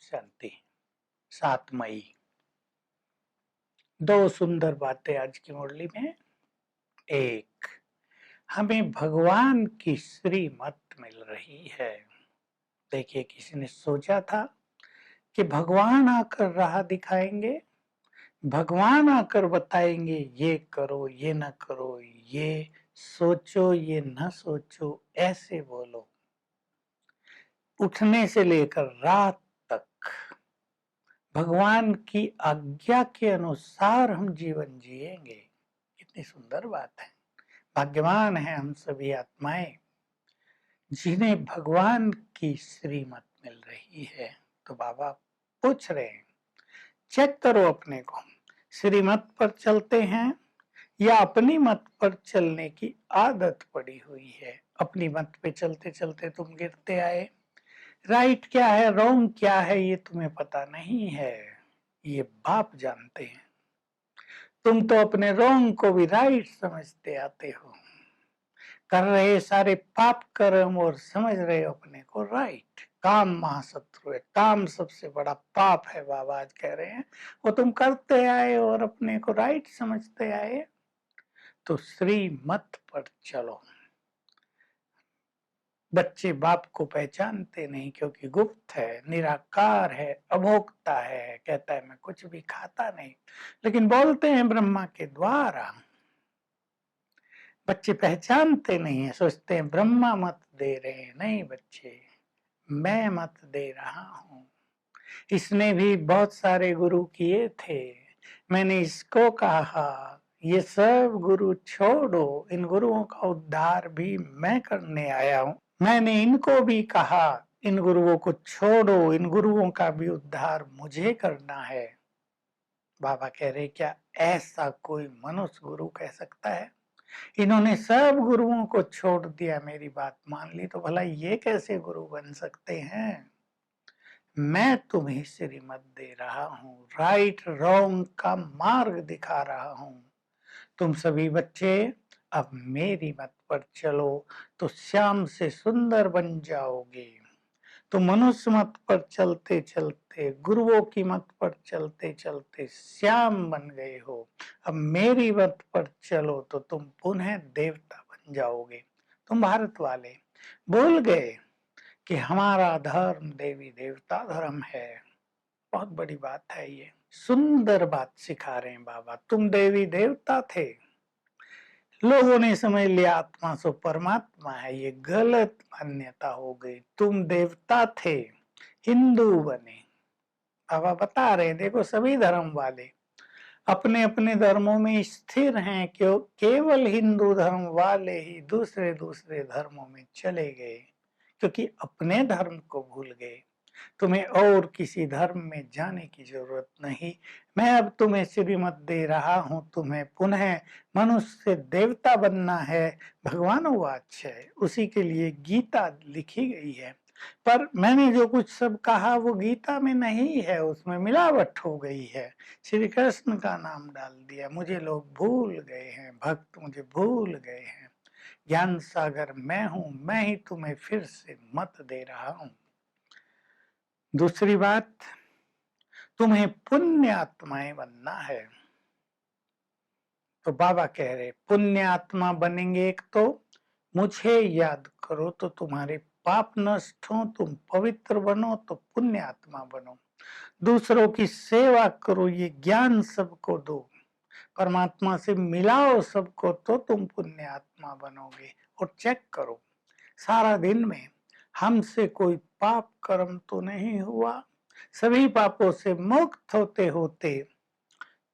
शांति। 7 मई। दो सुंदर बातें आज की मुरली में। एक, हमें भगवान की श्रीमत मिल रही है। देखिए, किसी ने सोचा था कि भगवान आकर राह दिखाएंगे, भगवान आकर बताएंगे ये करो, ये न करो, ये सोचो, ये न सोचो, ऐसे बोलो। उठने से लेकर रात तक भगवान की आज्ञा के अनुसार हम जीवन जिएंगे। कितनी सुंदर बात है। भाग्यवान है हम सभी आत्माएं जिन्हें भगवान की श्रीमत मिल रही है। तो बाबा पूछ रहे हैं, चेक करो अपने को, श्रीमत पर चलते हैं या अपनी मत पर चलने की आदत पड़ी हुई है। अपनी मत पे चलते चलते तुम गिरते आए। राइट क्या है, रॉन्ग क्या है, ये तुम्हें पता नहीं है, ये बाप जानते हैं। तुम तो अपने रॉन्ग को भी राइट समझते आते हो, कर रहे सारे पाप कर्म और समझ रहे हो अपने को राइट। काम महाशत्रु है, काम सबसे बड़ा पाप है, बाबा आज कह रहे हैं। वो तुम करते आए और अपने को राइट समझते आए। तो श्रीमत पर चलो। बच्चे बाप को पहचानते नहीं क्योंकि गुप्त है, निराकार है, अभोक्ता है, कहता है मैं कुछ भी खाता नहीं, लेकिन बोलते हैं ब्रह्मा के द्वारा। बच्चे पहचानते नहीं है, सोचते हैं ब्रह्मा मत दे रहे हैं। नहीं बच्चे, मैं मत दे रहा हूं। इसने भी बहुत सारे गुरु किए थे, मैंने इसको कहा ये सब गुरु छोड़ो, इन गुरुओं का उद्धार भी मैं करने आया हूं। मैंने इनको भी कहा इन गुरुओं को छोड़ो, इन गुरुओं का भी उद्धार मुझे करना है। बाबा कह रहे, क्या ऐसा कोई मनुष्य गुरु कह सकता है? इन्होंने सब गुरुओं को छोड़ दिया, मेरी बात मान ली, तो भला ये कैसे गुरु बन सकते हैं? मैं तुम्हें श्रीमत दे रहा हूं, राइट रॉन्ग का मार्ग दिखा रहा हूं। तुम सभी बच्चे अब मेरी मत पर चलो तो श्याम से सुंदर बन जाओगे। तो मनुष्य मत पर चलते चलते, गुरुओं की मत पर चलते चलते श्याम बन गए हो। अब मेरी मत पर चलो तो तुम पुनः देवता बन जाओगे। तुम भारत वाले भूल गए कि हमारा धर्म देवी देवता धर्म है। बहुत बड़ी बात है ये, सुंदर बात सिखा रहे हैं बाबा। तुम देवी देवता थे, लोगों ने समझ लिया आत्मा सो परमात्मा है, ये गलत मान्यता हो गई। तुम देवता थे, हिंदू बने। बाबा बता रहे, देखो सभी धर्म वाले अपने अपने धर्मों में स्थिर हैं, क्यों केवल हिंदू धर्म वाले ही दूसरे दूसरे धर्मों में चले गए क्योंकि अपने धर्म को भूल गए। तुम्हें और किसी धर्म में जाने की जरूरत नहीं। मैं अब तुम्हें श्रीमत दे रहा हूं, तुम्हें पुनः मनुष्य से देवता बनना है। भगवान वाच है, उसी के लिए गीता लिखी गई है। पर मैंने जो कुछ सब कहा वो गीता में नहीं है, उसमें मिलावट हो गई है। श्री कृष्ण का नाम डाल दिया, मुझे लोग भूल गए हैं, भक्त मुझे भूल गए हैं। ज्ञान सागर मैं हूं, मैं ही तुम्हें फिर से मत दे रहा हूं। दूसरी बात, तुम्हें पुण्य आत्माएं बनना है। तो बाबा कह रहे, पुण्य आत्मा बनेंगे एक तो मुझे याद करो तो तुम्हारे पाप नष्ट हो, तुम पवित्र बनो तो पुण्य आत्मा बनो। दूसरों की सेवा करो, ये ज्ञान सबको दो, परमात्मा से मिलाओ सबको, तो तुम पुण्य आत्मा बनोगे। और चेक करो सारा दिन में हमसे कोई पाप कर्म तो नहीं हुआ। सभी पापों से मुक्त होते होते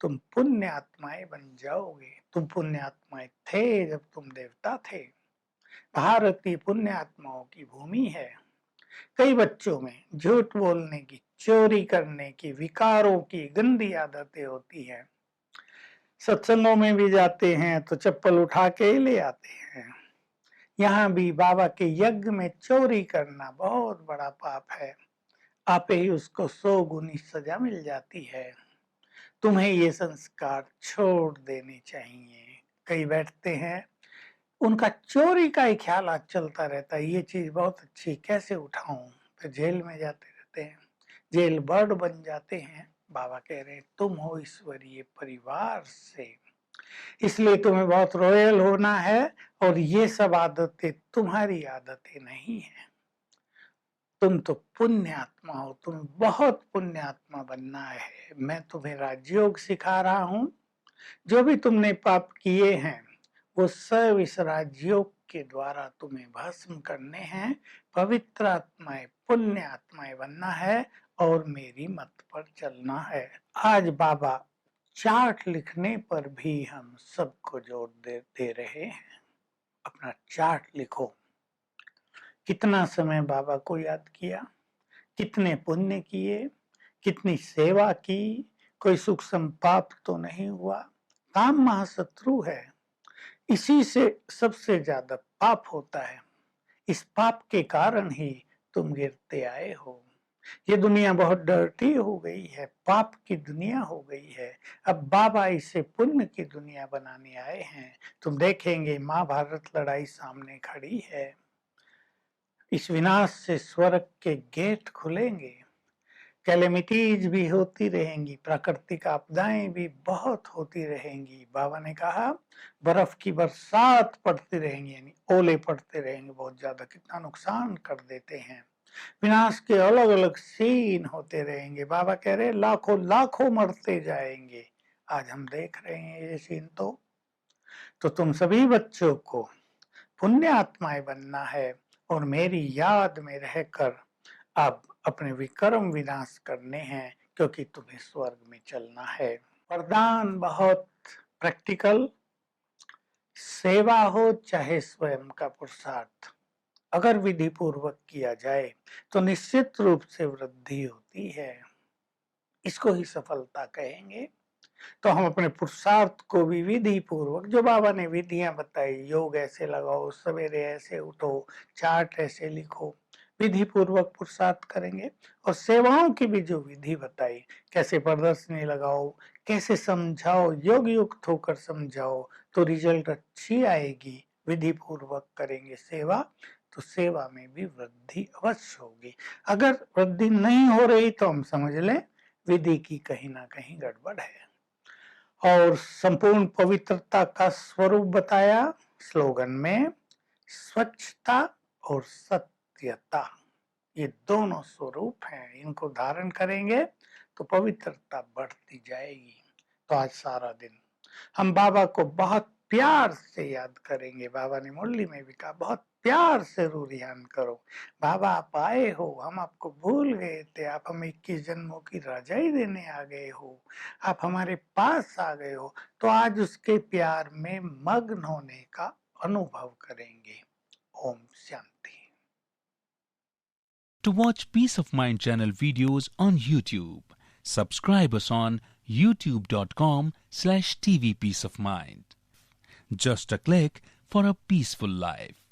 तुम पुण्य आत्माएं बन जाओगे। तुम पुण्य आत्माएं थे जब तुम देवता थे। भारत की पुण्य आत्माओं की भूमि है। कई बच्चों में झूठ बोलने की, चोरी करने की, विकारों की गंदी आदतें होती हैं। सत्संगों में भी जाते हैं तो चप्पल उठा के ही ले आते हैं। यहाँ भी बाबा के यज्ञ में चोरी करना बहुत बड़ा पाप है, आपे ही उसको 100 गुनी सजा मिल जाती है। तुम्हें ये संस्कार छोड़ देने चाहिए। कई बैठते हैं, उनका चोरी का ही ख्याल आज चलता रहता है, ये चीज बहुत अच्छी कैसे उठाऊं, फिर जेल में जाते रहते हैं। जेल बर्ड बन जाते हैं। बाबा कह रहे हैं तुम हो ईश्वरीय परिवार से, इसलिए तुम्हें बहुत रॉयल होना है, और ये सब आदतें तुम्हारी आदतें नहीं है। तुम तो पुण्य आत्मा हो, तुम्हें बहुत पुण्य आत्मा बनना है। मैं तुम्हें राजयोग सिखा रहा हूं। जो भी तुमने पाप किए हैं वो सब इस राजयोग के द्वारा तुम्हें भस्म करने हैं। पवित्र आत्माएं, पुण्य आत्माएं बनना है और मेरी मत पर चलना है। आज बाबा चार्ट लिखने पर भी हम सबको जोर दे रहे हैं। अपना चार्ट लिखो। कितना समय बाबा को याद किया, कितने पुण्य किए, कितनी सेवा की, कोई सूक्ष्म पाप तो नहीं हुआ। काम महाशत्रु है, इसी से सबसे ज्यादा पाप होता है। इस पाप के कारण ही तुम गिरते आए हो। ये दुनिया बहुत डर्टी हो गई है, पाप की दुनिया हो गई है। अब बाबा इसे पुण्य की दुनिया बनाने आए हैं। तुम देखेंगे महाभारत लड़ाई सामने खड़ी है। इस विनाश से स्वर्ग के गेट खुलेंगे। कैलेमिटीज भी होती रहेंगी, प्राकृतिक आपदाएं भी बहुत होती रहेंगी। बाबा ने कहा बर्फ की बरसात पड़ती रहेंगी, यानी ओले पड़ते रहेंगे बहुत ज्यादा, कितना नुकसान कर देते हैं। विनाश के अलग अलग सीन होते रहेंगे। बाबा कह रहे लाखों लाखों मरते जाएंगे। आज हम देख रहे हैं ये सीन। तो तुम सभी बच्चों को पुण्य आत्माएं बनना है और मेरी याद में रहकर अब अपने विक्रम विनाश करने हैं, क्योंकि तुम्हें स्वर्ग में चलना है। वरदान बहुत प्रैक्टिकल। सेवा हो चाहे स्वयं का पुरुषार्थ, अगर विधि पूर्वक किया जाए तो निश्चित रूप से वृद्धि होती है। इसको ही सफलता कहेंगे। तो हम अपने पुरुषार्थ को भी विधि पूर्वक, जो बाबा ने विधियां बताई, योग ऐसे लगाओ, सवेरे ऐसे उठो, चार्ट ऐसे लिखो, विधि पूर्वक पुरुषार्थ करेंगे। और सेवाओं की भी जो विधि बताई, कैसे प्रदर्शनी लगाओ, कैसे समझाओ, योग युक्त होकर समझाओ तो रिजल्ट अच्छी आएगी। विधि पूर्वक करेंगे सेवा तो सेवा में भी वृद्धि अवश्य होगी। अगर वृद्धि नहीं हो रही तो हम समझ लें विधि की कहीं ना कहीं गड़बड़ है। और संपूर्ण पवित्रता का स्वरूप बताया स्लोगन में, स्वच्छता और सत्यता, ये दोनों स्वरूप हैं। इनको धारण करेंगे तो पवित्रता बढ़ती जाएगी। तो आज सारा दिन हम बाबा को बहुत प्यार से याद करेंगे। बाबा ने मुरली में भी कहा बहुत प्यार से रूरियान करो। बाबा आप आए हो, हम आपको भूल गए थे, आप हमें 21 जन्मों की रजाई देने आ गए हो, आप हमारे पास आ गए हो। तो आज उसके प्यार में मग्न होने का अनुभव करेंगे। Om Shanti. To watch Peace of Mind channel videos on YouTube, subscribe us on youtube.com/tvpeaceofmind. Just a click for a peaceful life.